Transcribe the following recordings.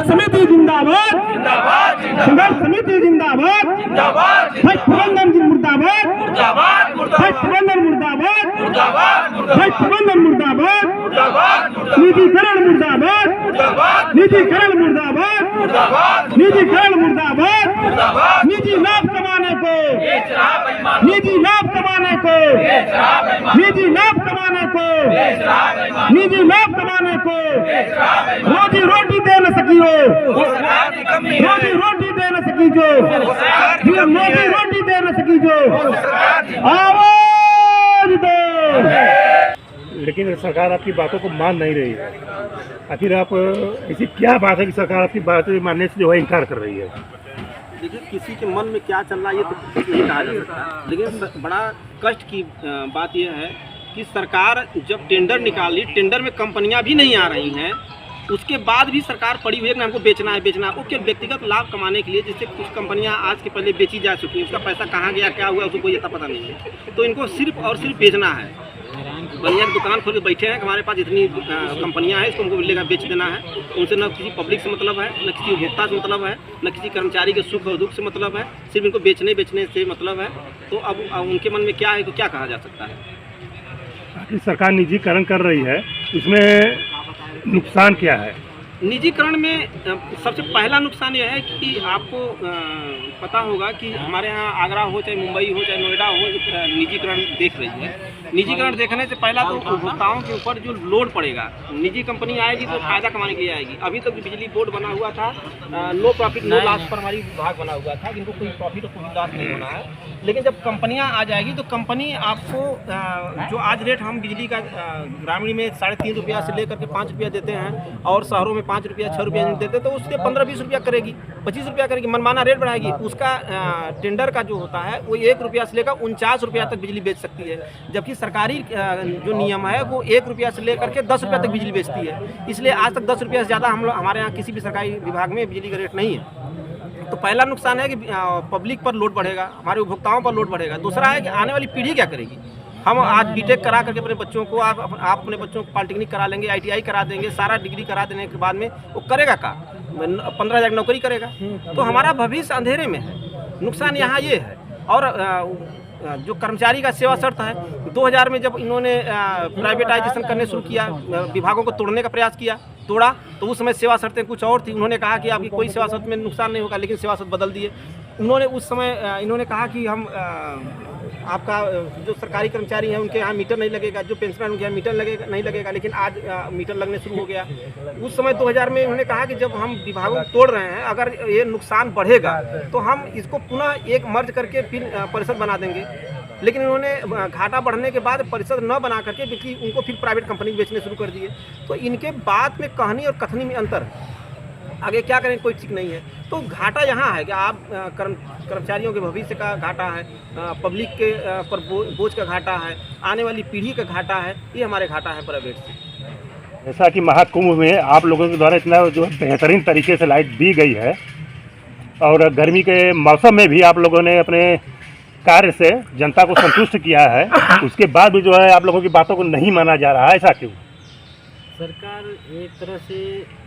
संघर्ष समिति जिंदाबाद, संघर्ष समिति जिंदाबाद, भाई प्रबंधन मुर्दाबाद, भाई प्रबंधन मुर्दाबाद, भाई प्रबंधन मुर्दाबाद, निजीकरण मुर्दाबाद, निजीकरण मुर्दाबाद, निजीकरण मुर्दाबाद, निजी लाभ कमाने को, निजी लाभ कमाने को, निजी लाभ कमाने को, निजी लाभ कमाने को, रोजी रोटी दे न सकी हो, रोजी रोटी दे न सकी जो, रोजी रोटी दे न सकी जो, आवाज दो। लेकिन सरकार आपकी बातों को मान नहीं रही है। आखिर आप ऐसी क्या बात है कि सरकार आपकी बात मानने से जो है इनकार कर रही है? देखिए, किसी के मन में क्या चल रहा है ये तो नहीं कहा जा सकता, लेकिन बड़ा कष्ट की बात यह है कि सरकार जब टेंडर निकाली, टेंडर में कंपनियां भी नहीं आ रही हैं, उसके बाद भी सरकार पड़ी हुई है कि हमको बेचना है वो केवल व्यक्तिगत लाभ कमाने के लिए, जिससे कुछ कंपनियां आज के पहले बेची जा चुकी हैं, उसका पैसा कहाँ गया क्या हुआ उसको कोई इतना पता नहीं है। तो इनको सिर्फ और सिर्फ बेचना है। बढ़िया दुकान खोल के बैठे हैं, हमारे पास इतनी कंपनियां हैं, इसको हमको मिलेगा बेच देना है। उनसे न किसी पब्लिक से मतलब है, न किसी उपभोक्ता से मतलब है, न किसी कर्मचारी के सुख और दुख से मतलब है, सिर्फ इनको बेचने से मतलब है। तो अब उनके मन में क्या है तो क्या कहा जा सकता है? सरकार निजीकरण कर रही है, इसमें नुकसान क्या है? निजीकरण में सबसे पहला नुकसान यह है कि आपको पता होगा कि हमारे यहाँ आगरा हो चाहे मुंबई हो चाहे नोएडा हो, निजीकरण देख रही है। निजीकरण देखने से पहला तो उपभोक्ताओं के ऊपर जो लोड पड़ेगा, निजी कंपनी आएगी तो फायदा कमाने के लिए आएगी। अभी तक बिजली बोर्ड बना हुआ था, नो प्रॉफिट नो लॉस पर हमारी विभाग बना हुआ था, जिनको कोई प्रॉफिट और कोई लॉस नहीं होना है। लेकिन जब कंपनियां आ जाएगी तो कंपनी आपको जो आज रेट हम बिजली का ग्रामीण में 3.5 रुपया से लेकर के 5 रुपया देते हैं और शहरों में 5 रुपया 6 रुपया देते हैं, तो उससे 15-20 रुपया करेगी, 25 रुपया करेगी, मनमाना रेट बढ़ाएगी। उसका टेंडर का जो होता है वो 1 रुपया से लेकर 49 रुपया तक बिजली बेच सकती है, जबकि सरकारी जो नियम है वो 1 रुपया से लेकर के 10 रुपया तक बिजली बेचती है। इसलिए आज तक 10 रुपया से ज़्यादा हमारे यहाँ किसी भी सरकारी विभाग में बिजली का रेट नहीं है। तो पहला नुकसान है कि पब्लिक पर लोड बढ़ेगा, हमारे उपभोक्ताओं पर लोड बढ़ेगा। दूसरा है कि आने वाली पीढ़ी क्या करेगी। हम आज बीटेक करा करके अपने बच्चों को आप अपने बच्चों को पॉलिटेक्निक करा लेंगे, ITI करा देंगे, सारा डिग्री करा देने के बाद में वो करेगा क्या? 15,000 नौकरी करेगा, तो हमारा भविष्य अंधेरे में है। नुकसान यहाँ ये है। और जो कर्मचारी का सेवा शर्त है, 2000 में जब इन्होंने प्राइवेटाइजेशन करने शुरू किया, विभागों को तोड़ने का प्रयास किया, तोड़ा, तो उस समय सेवा शर्तें कुछ और थी। उन्होंने कहा कि आपकी कोई सेवा शर्त में नुकसान नहीं होगा, लेकिन सेवा शर्त बदल दिए उन्होंने। उस समय इन्होंने कहा कि हम आपका जो सरकारी कर्मचारी हैं उनके यहाँ मीटर नहीं लगेगा, जो पेंशनर उनके यहाँ मीटर लगेगा नहीं लगेगा, लेकिन आज मीटर लगने शुरू हो गया। उस समय 2000 में उन्होंने कहा कि जब हम विभागों को तोड़ रहे हैं, अगर ये नुकसान बढ़ेगा तो हम इसको पुनः एक मर्ज करके फिर परिषद बना देंगे। लेकिन उन्होंने घाटा बढ़ने के बाद परिषद न बना करके बिल्कुल उनको फिर प्राइवेट कंपनी बेचने शुरू कर दिए। तो इनके बात में कहानी और कथनी में अंतर है, आगे क्या करें कोई ठीक नहीं है। तो घाटा यहाँ है कि आप कर्मचारियों के भविष्य का घाटा है, पब्लिक के पर बोझ का घाटा है, आने वाली पीढ़ी का घाटा है, ये हमारे घाटा है प्राइवेट से। जैसा कि महाकुंभ में आप लोगों के द्वारा इतना जो बेहतरीन तरीके से लाइट दी गई है, और गर्मी के मौसम में भी आप लोगों ने अपने कार्य से जनता को संतुष्ट किया है, उसके बाद भी जो है आप लोगों की बातों को नहीं माना जा रहा है, ऐसा क्यों? सरकार एक तरह से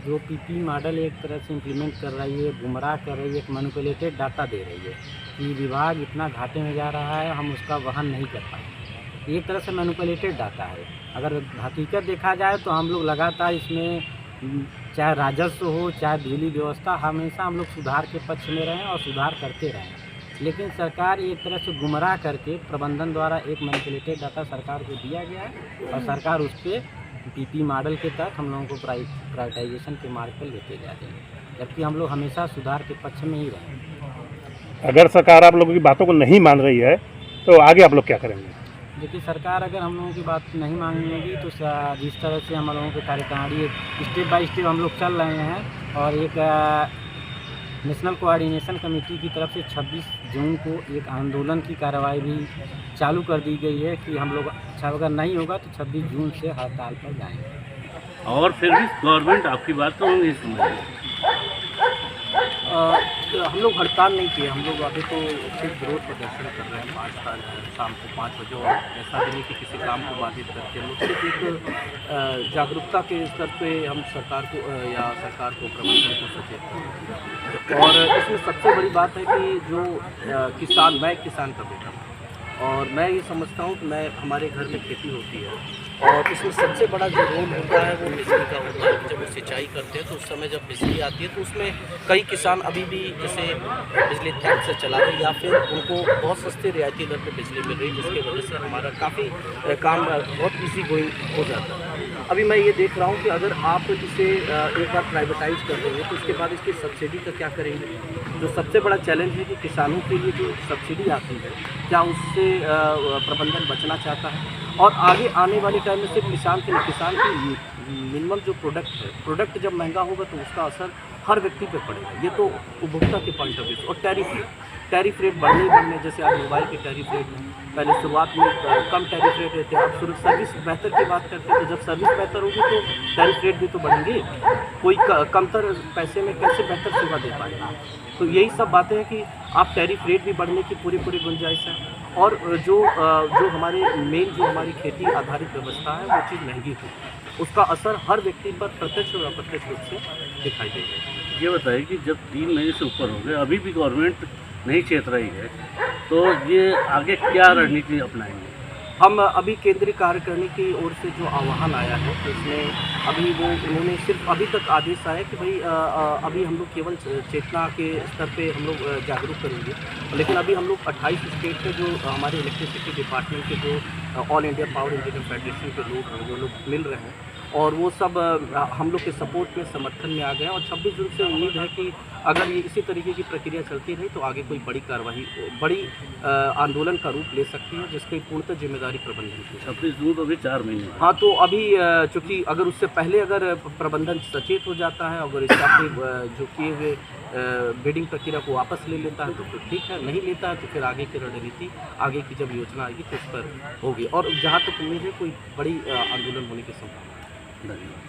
जो PP मॉडल एक तरह से इम्प्लीमेंट कर रही है, गुमराह कर रही है, एक मैनिपुलेटेड डाटा दे रही है कि विभाग इतना घाटे में जा रहा है, हम उसका वहन नहीं कर पाए। एक तरह से मैनिपुलेटेड डाटा है। अगर हकीकत देखा जाए तो हम लोग लगातार इसमें, चाहे राजस्व हो चाहे बिजली व्यवस्था, हमेशा हम लोग सुधार के पक्ष में रहें और सुधार करते रहें। लेकिन सरकार एक तरह से गुमराह करके प्रबंधन द्वारा एक मैनिपुलेटेड डाटा सरकार को दिया गया है, और सरकार उस पर PP मॉडल के तहत हम लोगों को प्राइवेटाइजेशन के मार्ग पर लेके जा रही है, जबकि हम लोग हमेशा सुधार के पक्ष में ही रहें। अगर सरकार आप लोगों की बातों को नहीं मान रही है तो आगे आप लोग क्या करेंगे? देखिए, सरकार अगर हम लोगों की बात नहीं मानेगी तो जिस तरह से हम लोगों के कार्यकारिणी स्टेप बाय स्टेप हम लोग चल रहे हैं, और एक नेशनल कोऑर्डिनेशन कमेटी की तरफ से 26 जून को एक आंदोलन की कार्रवाई भी चालू कर दी गई है कि हम लोग अच्छा अगर नहीं होगा तो 26 जून से हड़ताल पर जाएंगे। और फिर भी गवर्नमेंट आपकी बात तो नहीं सुन रही। हम लोग हड़ताल नहीं किए, हम लोग अभी तो सिर्फ विरोध प्रदर्शन कर रहे हैं शाम को 5 बजे। और ऐसा भी नहीं कि किसी काम को बाधित करके, हम लोग सिर्फ एक जागरूकता के स्तर पे हम सरकार को या सरकार को प्रबंधन को सचेत कर रहे हैं। और इसमें सबसे बड़ी बात है कि जो किसान, मैं किसान का बेटा हूँ और मैं ये समझता हूँ कि हमारे घर में खेती होती है और इसमें सबसे बड़ा जो रोल होता है वो बिजली का होता है। जब वो सिंचाई करते हैं तो उस समय जब बिजली आती है तो उसमें कई किसान अभी भी जैसे बिजली थैंक से चला रहे या फिर उनको बहुत सस्ते रियायती दर पर बिजली मिल रही है, जिसकी वजह से हमारा काफ़ी काम बहुत ईजी गोइंग हो जाता है। अभी मैं ये देख रहा हूँ कि अगर आप इसे एक बार प्राइवेटाइज कर देंगे तो उसके बाद इसकी सब्सिडी का क्या करेंगे। जो सबसे बड़ा चैलेंज है कि किसानों के लिए जो सब्सिडी आती है क्या उससे प्रबंधन बचना चाहता है। और आगे आने वाले टाइम में सिर्फ किसान की मिनिमम जो प्रोडक्ट जब महंगा होगा तो उसका असर हर व्यक्ति पे पड़ेगा। ये तो उपभोक्ता के पॉइंट ऑफ व्यू। और टैरिफ रेट बढ़ने जैसे आज मोबाइल के टैरिफ रेट पहले शुरुआत में कम टैरिफ रेट रहते हैं, आप सर्विस बेहतर की बात करते हैं, तो जब सर्विस बेहतर होगी तो टैरिफ रेट भी तो बढ़ेंगे। कोई कमतर पैसे में कैसे बेहतर सेवा दे पाएगा। तो यही सब बातें हैं कि आप टैरिफ रेट भी बढ़ने की पूरी गुंजाइश है। और जो हमारे जो हमारी खेती आधारित व्यवस्था है वो चीज़ महंगी हुई, उसका असर हर व्यक्ति पर प्रत्यक्ष और अप्रत्यक्ष रूप से दिखाई देगा। ये बताइए कि जब 3 महीने से ऊपर हो गए अभी भी गवर्नमेंट नहीं चेत रही है, तो ये आगे क्या रणनीति अपनाएंगे? हम अभी केंद्रीय कार्यकारिणी की ओर से जो आह्वान आया है तो इसमें अभी उन्होंने सिर्फ अभी तक आदेश आया कि भाई अभी हम लोग केवल चेतना के स्तर पे हम लोग जागरूक करेंगे, लेकिन अभी हम लोग 28 स्टेट में जो हमारे इलेक्ट्रिसिटी डिपार्टमेंट के जो all India power engineer federation के लोग हैं वो लोग मिल रहे हैं और वो सब हम लोग के सपोर्ट में समर्थन में आ गए। और 26 जून से उम्मीद है कि अगर ये इसी तरीके की प्रक्रिया चलती रही तो आगे कोई बड़ी कार्रवाई, बड़ी आंदोलन का रूप ले सकती है जिसकी पूर्णतः जिम्मेदारी प्रबंधन की। 26 जून तो अभी 4 महीने। हाँ, तो अभी चूँकि अगर उससे पहले अगर प्रबंधन सचेत हो जाता है, अगर इसका जो किए हुए बिडिंग प्रक्रिया को वापस ले लेता है तो फिर ठीक है, नहीं लेता है तो फिर आगे की रणनीति, आगे की जब योजना आएगी तो उस पर होगी। और जहाँ तक उम्मीद है कोई बड़ी आंदोलन होने की संभावना। धन्यवाद।